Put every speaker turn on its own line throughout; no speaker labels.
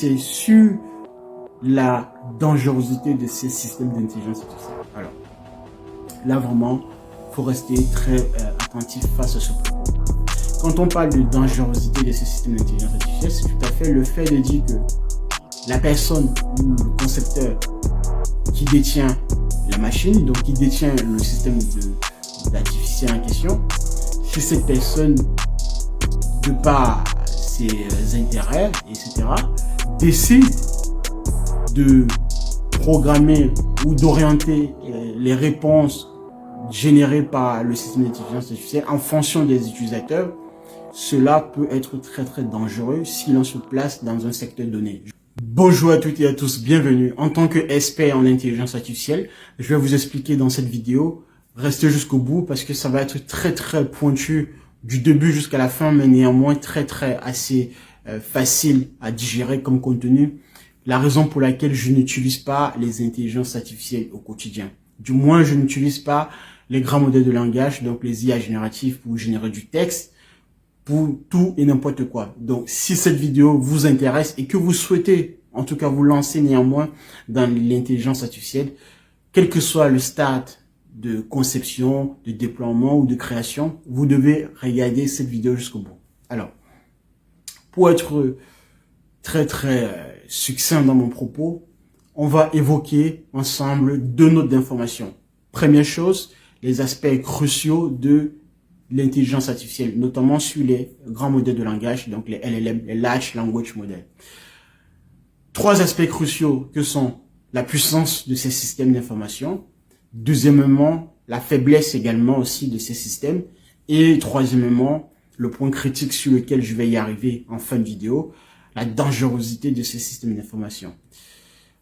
c'est sur la dangerosité de ces systèmes d'intelligence artificielle. Alors, là vraiment, il faut rester très attentif face à ce propos. Quand on parle de dangerosité de ces systèmes d'intelligence artificielle, c'est tout à fait le fait de dire que la personne ou le concepteur qui détient la machine, donc qui détient le système d'artificiel en question, si cette personne, de par ses intérêts, etc., décide de programmer ou d'orienter les réponses générées par le système d'intelligence artificielle en fonction des utilisateurs, cela peut être très très dangereux si l'on se place dans un secteur donné. Bonjour à toutes et à tous, bienvenue. En tant qu'expert en intelligence artificielle, je vais vous expliquer dans cette vidéo, restez jusqu'au bout parce que ça va être très très pointu du début jusqu'à la fin, mais néanmoins très assez facile à digérer comme contenu. La raison pour laquelle je n'utilise pas les intelligences artificielles au quotidien. Du moins, je n'utilise pas les grands modèles de langage, donc les IA génératifs pour générer du texte, pour tout et n'importe quoi. Donc, si cette vidéo vous intéresse et que vous souhaitez, en tout cas, vous lancer néanmoins dans l'intelligence artificielle, quel que soit le stade de conception, de déploiement ou de création, vous devez regarder cette vidéo jusqu'au bout. Alors, pour être très succinct dans mon propos, on va évoquer ensemble deux notes d'information. Première chose, les aspects cruciaux de l'intelligence artificielle, notamment sur les grands modèles de langage, donc les LLM, les Large Language Models. Trois aspects cruciaux que sont la puissance de ces systèmes d'information, deuxièmement, la faiblesse également aussi de ces systèmes, et troisièmement, le point critique sur lequel je vais y arriver en fin de vidéo, la dangerosité de ces systèmes d'information.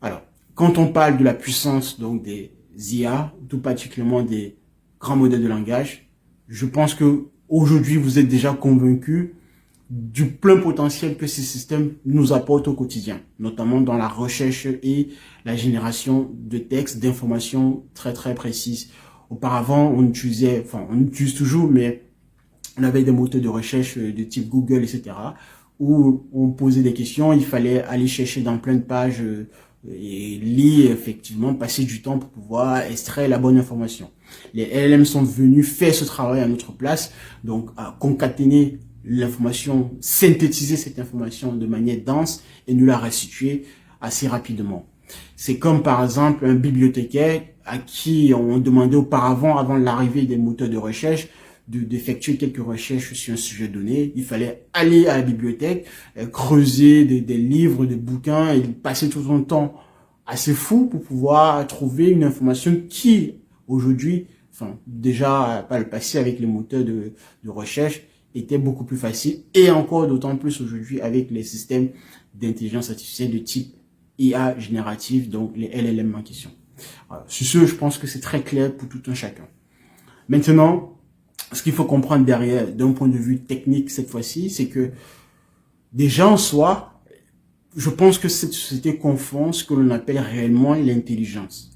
Alors, quand on parle de la puissance donc des IA, tout particulièrement des grands modèles de langage, je pense que aujourd'hui vous êtes déjà convaincus du plein potentiel que ces systèmes nous apportent au quotidien, notamment dans la recherche et la génération de textes, d'informations très précises. Auparavant, on utilise toujours, mais on avait des moteurs de recherche de type Google, etc., où on posait des questions, il fallait aller chercher dans plein de pages et lire, effectivement, passer du temps pour pouvoir extraire la bonne information. Les LLM sont venus faire ce travail à notre place, donc à concaténer l'information, synthétiser cette information de manière dense et nous la restituer assez rapidement. C'est comme par exemple un bibliothécaire à qui on demandait auparavant, avant l'arrivée des moteurs de recherche, d'effectuer quelques recherches sur un sujet donné. Il fallait aller à la bibliothèque, creuser des livres, des bouquins et passer tout son temps assez fou pour pouvoir trouver une information qui, aujourd'hui, déjà par le passé avec les moteurs de recherche, était beaucoup plus facile et encore d'autant plus aujourd'hui avec les systèmes d'intelligence artificielle de type IA générative, donc les LLM en question. Voilà. Sur ce, je pense que c'est très clair pour tout un chacun. Maintenant, ce qu'il faut comprendre derrière, d'un point de vue technique cette fois-ci, c'est que déjà en soi, je pense que cette société confond ce que l'on appelle réellement l'intelligence.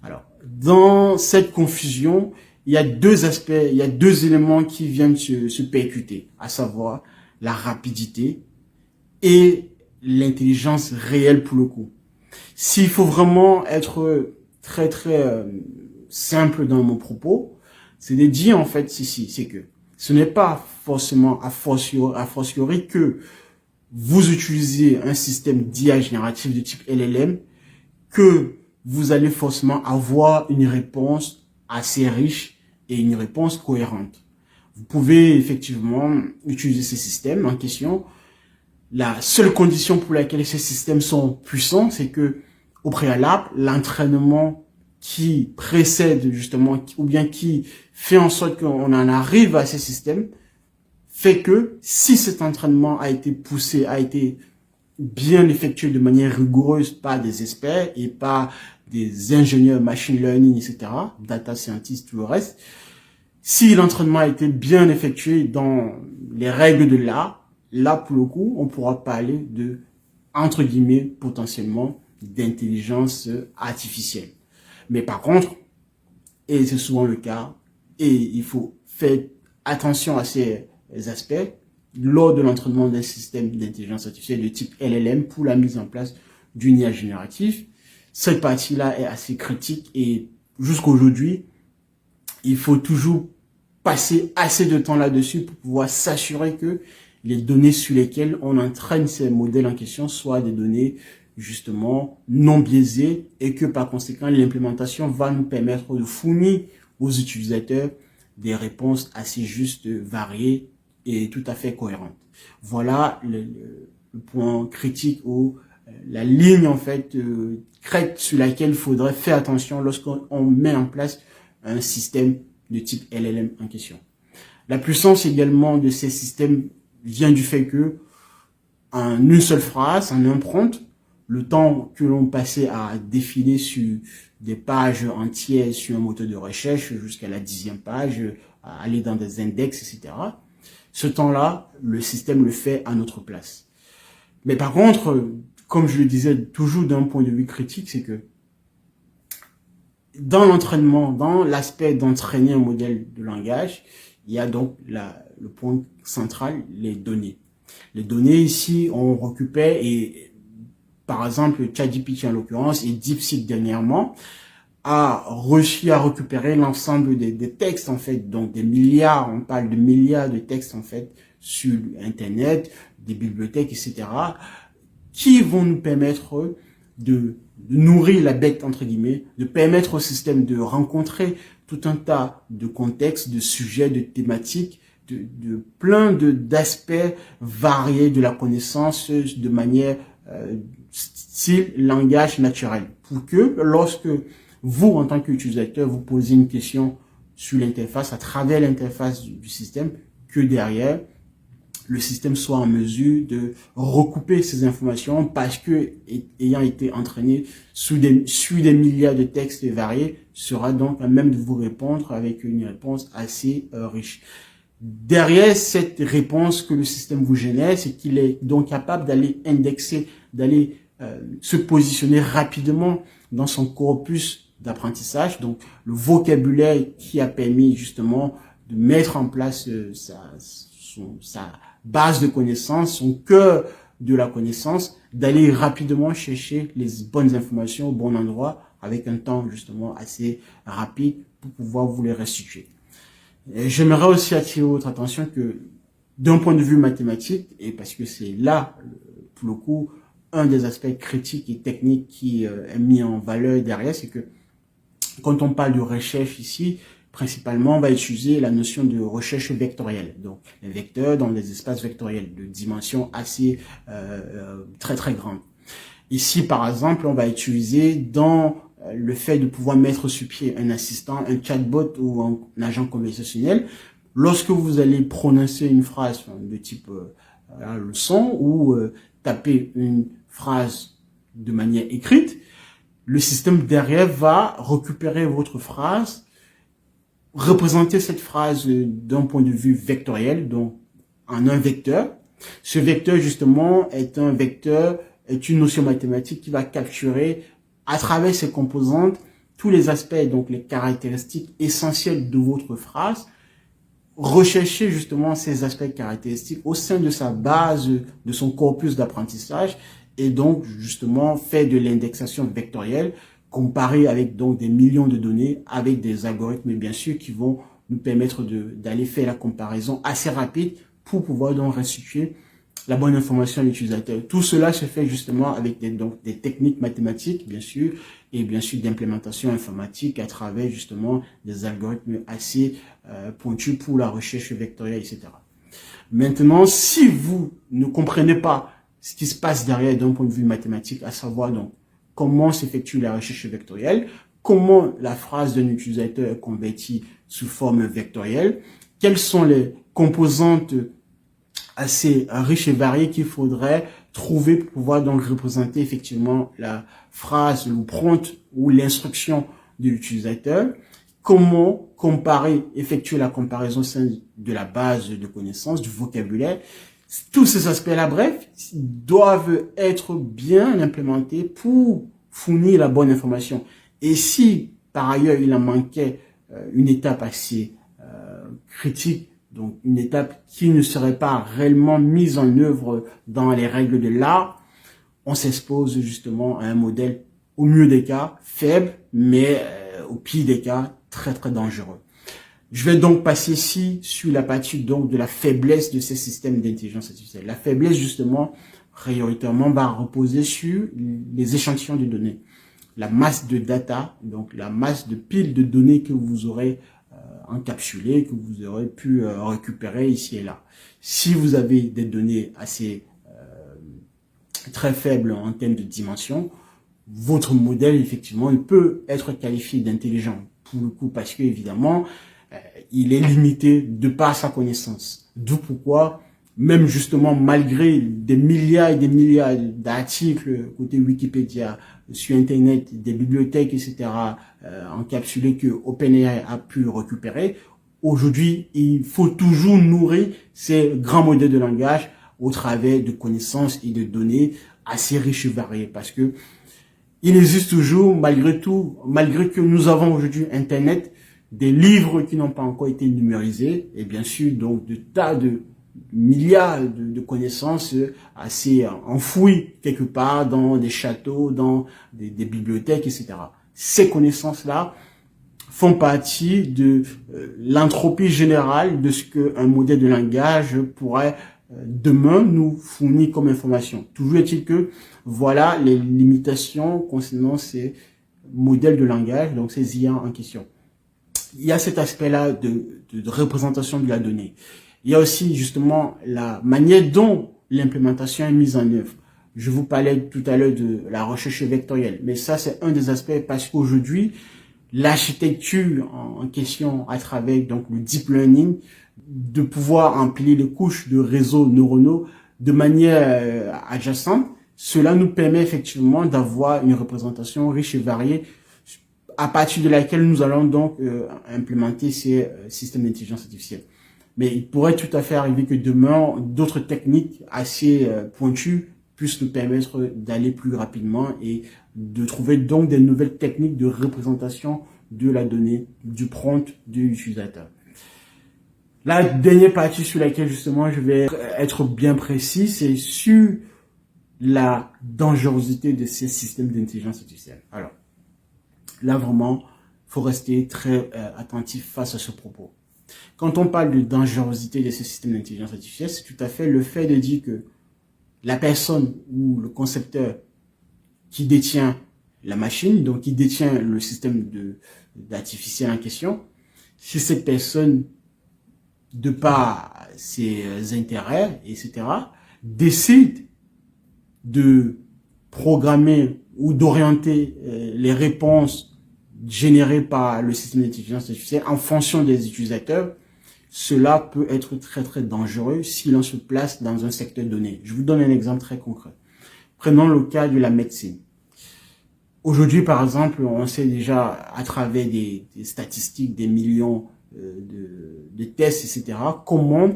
Alors, dans cette confusion, il y a deux aspects, il y a deux éléments qui viennent se percuter, à savoir la rapidité et l'intelligence réelle pour le coup. S'il faut vraiment être très simple dans mon propos, c'est de dire en fait ici, c'est que ce n'est pas forcément a fortiori que vous utilisez un système d'IA génératif de type LLM que vous allez forcément avoir une réponse assez riche et une réponse cohérente. Vous pouvez effectivement utiliser ces systèmes en question. La seule condition pour laquelle ces systèmes sont puissants, c'est que au préalable, l'entraînement qui précède justement, ou bien qui fait en sorte qu'on en arrive à ces systèmes, fait que si cet entraînement a été poussé, a été bien effectué de manière rigoureuse par des experts et par des ingénieurs machine learning, etc., data scientists, tout le reste, si l'entraînement a été bien effectué dans les règles de l'art, là pour le coup, on pourra parler de, entre guillemets, potentiellement d'intelligence artificielle. Mais par contre, et c'est souvent le cas, et il faut faire attention à ces aspects, lors de l'entraînement d'un système d'intelligence artificielle de type LLM pour la mise en place d'une IA générative. Cette partie-là est assez critique et jusqu'aujourd'hui, il faut toujours passer assez de temps là-dessus pour pouvoir s'assurer que les données sur lesquelles on entraîne ces modèles en question soient des données justement non biaisées et que par conséquent l'implémentation va nous permettre de fournir aux utilisateurs des réponses assez justes, variées et tout à fait cohérentes. Voilà le point critique ou la ligne en fait crête sur laquelle il faudrait faire attention lorsqu'on met en place un système de type LLM en question. La puissance également de ces systèmes vient du fait que en une seule phrase, en un prompt, le temps que l'on passait à défiler sur des pages entières sur un moteur de recherche jusqu'à la 10e page, à aller dans des index, etc. Ce temps-là, le système le fait à notre place. Mais par contre, comme je le disais toujours d'un point de vue critique, c'est que dans l'entraînement, dans l'aspect d'entraîner un modèle de langage, il y a donc le point central, les données. Les données ici, on récupère et par exemple, ChatGPT en l'occurrence et DeepSeek dernièrement a réussi à récupérer l'ensemble des textes en fait, donc des milliards, on parle de milliards de textes en fait sur Internet, des bibliothèques, etc., qui vont nous permettre de nourrir la bête entre guillemets, de permettre au système de rencontrer tout un tas de contextes, de sujets, de thématiques, de plein d'aspects variés de la connaissance de manière style langage naturel, pour que lorsque vous, en tant qu'utilisateur, vous posez une question sur l'interface, à travers l'interface du système, que derrière, le système soit en mesure de recouper ces informations parce que, ayant été entraîné sur des milliards de textes variés, sera donc à même de vous répondre avec une réponse assez riche. Derrière cette réponse que le système vous génère, c'est qu'il est donc capable d'aller indexer, d'aller se positionner rapidement dans son corpus d'apprentissage, donc le vocabulaire qui a permis justement de mettre en place sa base de connaissances, son cœur de la connaissance, d'aller rapidement chercher les bonnes informations au bon endroit avec un temps justement assez rapide pour pouvoir vous les restituer. J'aimerais aussi attirer votre attention que d'un point de vue mathématique, et parce que c'est là, pour le coup, un des aspects critiques et techniques qui est mis en valeur derrière, c'est que quand on parle de recherche ici, principalement, on va utiliser la notion de recherche vectorielle. Donc, les vecteurs dans des espaces vectoriels de dimension assez très très grande. Ici, par exemple, on va utiliser dans le fait de pouvoir mettre sur pied un assistant, un chatbot ou un agent conversationnel. Lorsque vous allez prononcer une phrase de type leçon ou taper une phrase de manière écrite, le système derrière va récupérer votre phrase, représenter cette phrase d'un point de vue vectoriel, donc en un vecteur. Ce vecteur, justement, est une notion mathématique qui va capturer à travers ses composantes tous les aspects, donc les caractéristiques essentielles de votre phrase, rechercher justement ces aspects caractéristiques au sein de sa base, de son corpus d'apprentissage, et donc justement faire de l'indexation vectorielle, comparer avec donc des millions de données, avec des algorithmes bien sûr qui vont nous permettre d'aller faire la comparaison assez rapide pour pouvoir donc restituer la bonne information à l'utilisateur. Tout cela se fait justement avec des techniques mathématiques, bien sûr, et bien sûr d'implémentation informatique à travers justement des algorithmes assez pointus pour la recherche vectorielle, etc. Maintenant, si vous ne comprenez pas ce qui se passe derrière d'un point de vue mathématique, à savoir donc comment s'effectue la recherche vectorielle, comment la phrase d'un utilisateur est convertie sous forme vectorielle, quelles sont les composantes assez riches et variées qu'il faudrait trouver pour pouvoir donc représenter effectivement la phrase, le prompt ou l'instruction de l'utilisateur, comment comparer, effectuer la comparaison au sein de la base de connaissances, du vocabulaire. Tous ces aspects-là, bref, doivent être bien implémentés pour fournir la bonne information. Et si, par ailleurs, il en manquait une étape assez critique donc une étape qui ne serait pas réellement mise en œuvre dans les règles de l'art, on s'expose justement à un modèle, au mieux des cas, faible, mais au pire des cas, très très dangereux. Je vais donc passer ici sur la partie donc de la faiblesse de ces systèmes d'intelligence artificielle. La faiblesse justement, prioritairement, va reposer sur les échantillons de données. La masse de data, donc la masse de piles de données que vous aurez encapsulées, que vous aurez pu récupérer ici et là. Si vous avez des données assez très faibles en termes de dimension, votre modèle, effectivement, il peut être qualifié d'intelligent pour le coup, parce que évidemment, il est limité de par sa connaissance. D'où pourquoi, même justement, malgré des milliards et des milliards d'articles côté Wikipédia, sur Internet, des bibliothèques, etc., encapsulés que OpenAI a pu récupérer, aujourd'hui, il faut toujours nourrir ces grands modèles de langage au travers de connaissances et de données assez riches et variées, parce que il existe toujours, malgré tout, malgré que nous avons aujourd'hui Internet, des livres qui n'ont pas encore été numérisés, et bien sûr, donc, de tas de milliards de connaissances assez enfouies quelque part dans des châteaux, dans des bibliothèques, etc. Ces connaissances-là font partie de l'entropie générale de ce qu'un modèle de langage pourrait demain nous fournit comme information. Toujours est-il que voilà les limitations concernant ces modèles de langage, donc ces IA en question. Il y a cet aspect-là de représentation de la donnée. Il y a aussi justement la manière dont l'implémentation est mise en œuvre. Je vous parlais tout à l'heure de la recherche vectorielle, mais ça c'est un des aspects parce qu'aujourd'hui, l'architecture en question à travers donc le deep learning, de pouvoir empiler les couches de réseaux neuronaux de manière adjacente, cela nous permet effectivement d'avoir une représentation riche et variée à partir de laquelle nous allons donc implémenter ces systèmes d'intelligence artificielle. Mais il pourrait tout à fait arriver que demain, d'autres techniques assez pointues puissent nous permettre d'aller plus rapidement et de trouver donc des nouvelles techniques de représentation de la donnée, du prompt de l'utilisateur. La dernière partie sur laquelle justement je vais être bien précis, c'est sur la dangerosité de ces systèmes d'intelligence artificielle. Alors, là vraiment, faut rester très attentif face à ce propos. Quand on parle de dangerosité de ces systèmes d'intelligence artificielle, c'est tout à fait le fait de dire que la personne ou le concepteur qui détient la machine, donc qui détient le système d'artificiel en question, si cette personne, de par ses intérêts, etc., décide de programmer ou d'orienter les réponses générées par le système d'intelligence artificielle en fonction des utilisateurs, cela peut être très très dangereux si l'on se place dans un secteur donné. Je vous donne un exemple très concret. Prenons le cas de la médecine. Aujourd'hui, par exemple, on sait déjà à travers des statistiques, des millions de tests, etc., comment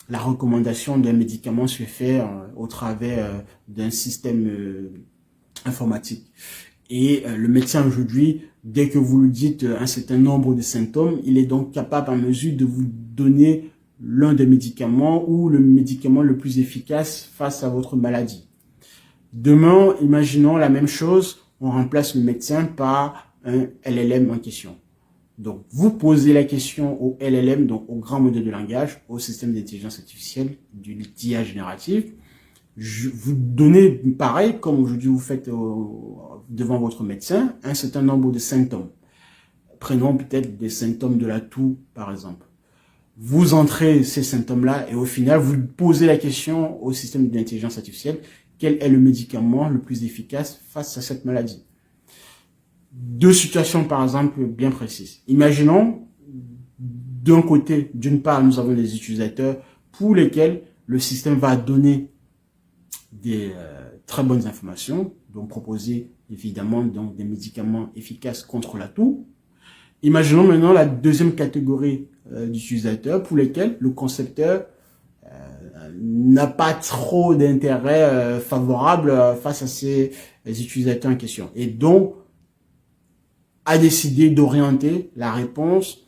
la recommandation d'un médicament se fait au travers d'un système informatique. Et le médecin aujourd'hui, dès que vous lui dites un certain nombre de symptômes, il est donc capable en mesure de vous donner l'un des médicaments ou le médicament le plus efficace face à votre maladie. Demain, imaginons la même chose, on remplace le médecin par un LLM en question. Donc, vous posez la question au LLM, donc au grand modèle de langage, au système d'intelligence artificielle, du d'IA générative. Vous donnez, pareil, comme aujourd'hui vous faites devant votre médecin, un certain nombre de symptômes. Prenons peut-être des symptômes de la toux, par exemple. Vous entrez ces symptômes-là et au final, vous posez la question au système d'intelligence artificielle, quel est le médicament le plus efficace face à cette maladie? Deux situations, par exemple, bien précises. Imaginons, d'un côté, d'une part, nous avons des utilisateurs pour lesquels le système va donner des très bonnes informations, donc proposer évidemment donc des médicaments efficaces contre la toux. Imaginons maintenant la deuxième catégorie d'utilisateurs pour lesquels le concepteur n'a pas trop d'intérêt favorable face à ces utilisateurs en question. Et donc, a décidé d'orienter la réponse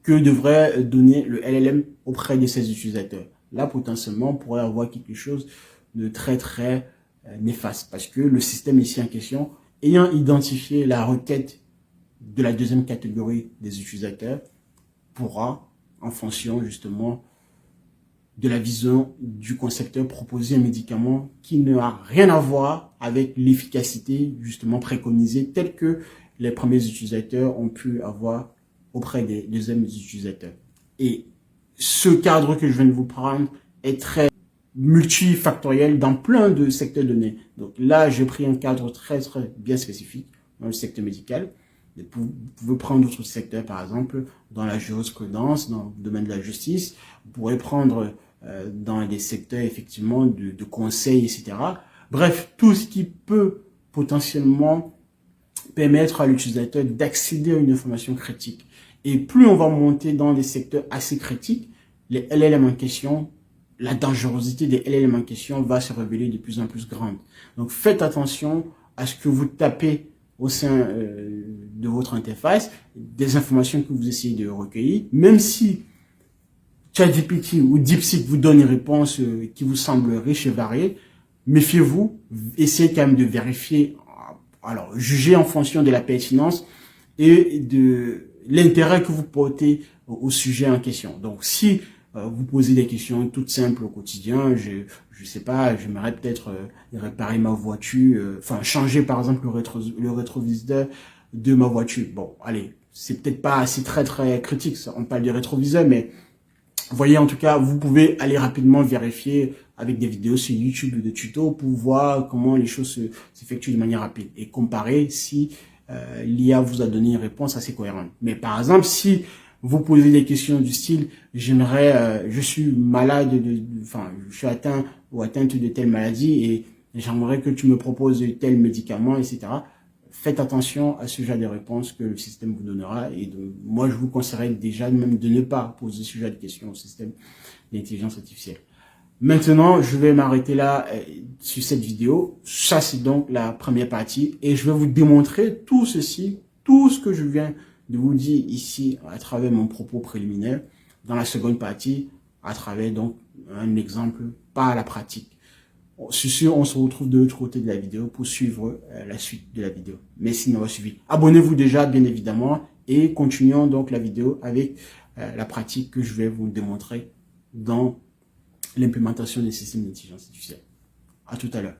que devrait donner le LLM auprès de ses utilisateurs. Là, potentiellement, on pourrait avoir quelque chose de très néfaste parce que le système ici en question, ayant identifié la requête de la deuxième catégorie des utilisateurs, pourra, en fonction justement de la vision du concepteur, proposer un médicament qui n'a rien à voir avec l'efficacité justement préconisée telle que les premiers utilisateurs ont pu avoir auprès des deuxièmes utilisateurs. Et ce cadre que je viens de vous prendre est très multifactoriel dans plein de secteurs donnés. Donc là, j'ai pris un cadre très bien spécifique dans le secteur médical. Vous pouvez prendre d'autres secteurs, par exemple, dans la jurisprudence, dans le domaine de la justice. Vous pourrez prendre dans des secteurs, effectivement, de conseil, etc. Bref, tout ce qui peut potentiellement permettre à l'utilisateur d'accéder à une information critique. Et plus on va monter dans des secteurs assez critiques, les LLM en question, la dangerosité des LLM en question va se révéler de plus en plus grande. Donc faites attention à ce que vous tapez au sein de votre interface, des informations que vous essayez de recueillir, même si ChatGPT ou DeepSeek vous donne une réponse qui vous semble riche et variée, méfiez-vous, essayez quand même de vérifier, alors jugez en fonction de la pertinence et de l'intérêt que vous portez au sujet en question. Donc si vous posez des questions toutes simples au quotidien, je sais pas, j'aimerais peut-être réparer ma voiture, enfin changer par exemple le rétroviseur de ma voiture. Bon, allez, c'est peut-être pas assez très critique, ça, on parle de rétroviseur, mais voyez, en tout cas, vous pouvez aller rapidement vérifier avec des vidéos sur YouTube de tutos pour voir comment les choses s'effectuent de manière rapide et comparer si l'IA vous a donné une réponse assez cohérente. Mais par exemple, si vous posez des questions du style « je suis malade, enfin, je suis atteint ou atteinte de telle maladie et j'aimerais que tu me proposes tel médicament, etc. » Faites attention à ce genre de réponses que le système vous donnera. Et moi, je vous conseillerais déjà même de ne pas poser ce genre de questions au système d'intelligence artificielle. Maintenant, je vais m'arrêter là sur cette vidéo. Ça, c'est donc la première partie. Et je vais vous démontrer tout ceci, tout ce que je viens de vous dire ici à travers mon propos préliminaire dans la seconde partie, à travers donc un exemple par la pratique. Sur ce, on se retrouve de l'autre côté de la vidéo pour suivre la suite de la vidéo. Merci de m'avoir suivi. Abonnez-vous déjà, bien évidemment, et continuons donc la vidéo avec la pratique que je vais vous démontrer dans l'implémentation des systèmes d'intelligence artificielle. À tout à l'heure.